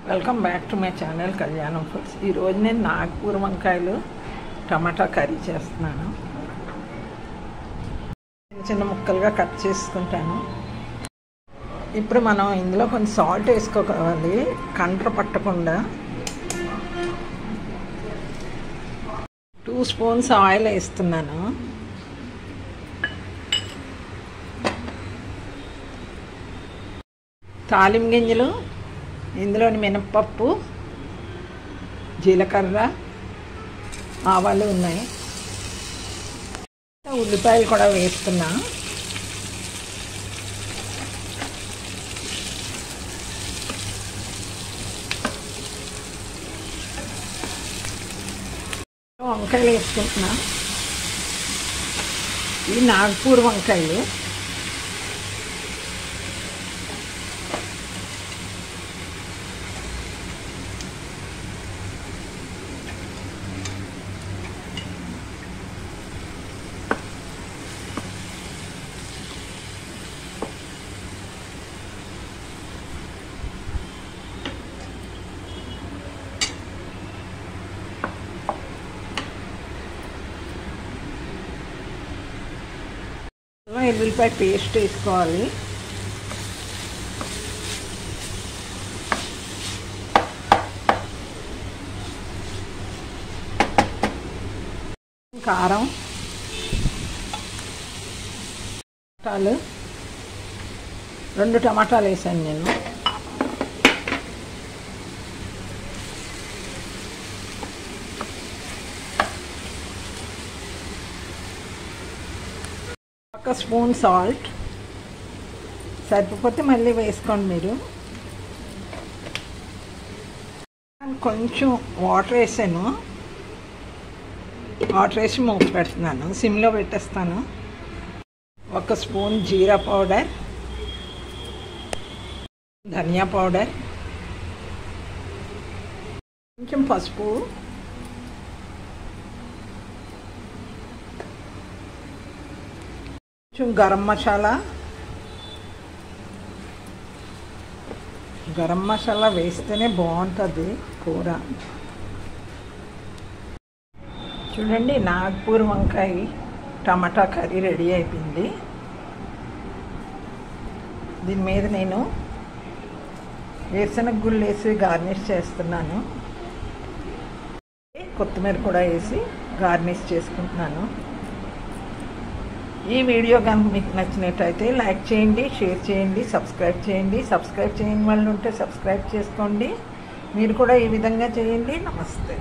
Welcome back to my channel కళ్యాణం foods. ఈరోజు నేను నాగపూర్ వంకాయలు టమాటా కర్రీ చేస్తున్నాను. చిన్న చిన్న ముక్కలుగా కట్ చేసుకుంటాను. ఇప్పుడు మనం ఇందులో కొంచెం సాల్ట్ వేసుకోవాలి, కంట్ర పట్టకుండా. 2 స్పూన్స్ ఆయిల్ వేస్తున్నాను. తాలింపు గింజలు, ఇందులోని మినప్పప్పు, జీలకర్ర, ఆవాలు ఉన్నాయి. ఉల్లిపాయలు కూడా వేస్తున్నా. వంకాయలు వేసుకుంటున్నా. ఈ నాగపూర్ వంకాయలు. ఎల్లుల్లిపాయ పేస్ట్ వేసుకోవాలి. కారం, టమాటాలు, 2 టమాటాలు వేసాను నేను. ఒక స్పూన్ సాల్ట్, సరిపోతే మళ్ళీ వేసుకోండి మీరు. కొంచెం వాటర్ వేసాను. వాటర్ వేసి మూత పెడుతున్నాను, సిమ్లో పెట్టేస్తాను. 1 స్పూన్ జీరా పౌడర్, ధనియా పౌడర్, కొంచెం పసుపు, కొంచెం గరం మసాలా వేస్తేనే బాగుంటుంది కూర. చూడండి, నాగపూర్ వంకాయ టమాటా కర్రీ రెడీ అయిపోయింది. దీని మీద నేను వేరుశనగ గుళ్ళు వేసి గార్నిష్ చేస్తున్నాను. కొత్తిమీర కూడా వేసి గార్నిష్ చేసుకుంటున్నాను. ఈ వీడియో కనుక మీకు నచ్చినట్టయితే లైక్ చేయండి, షేర్ చేయండి, సబ్స్క్రైబ్ చేయండి. సబ్స్క్రైబ్ చేయని వాళ్ళు ఉంటే సబ్స్క్రైబ్ చేసుకోండి. మీరు కూడా ఈ విధంగా చేయండి. నమస్తే.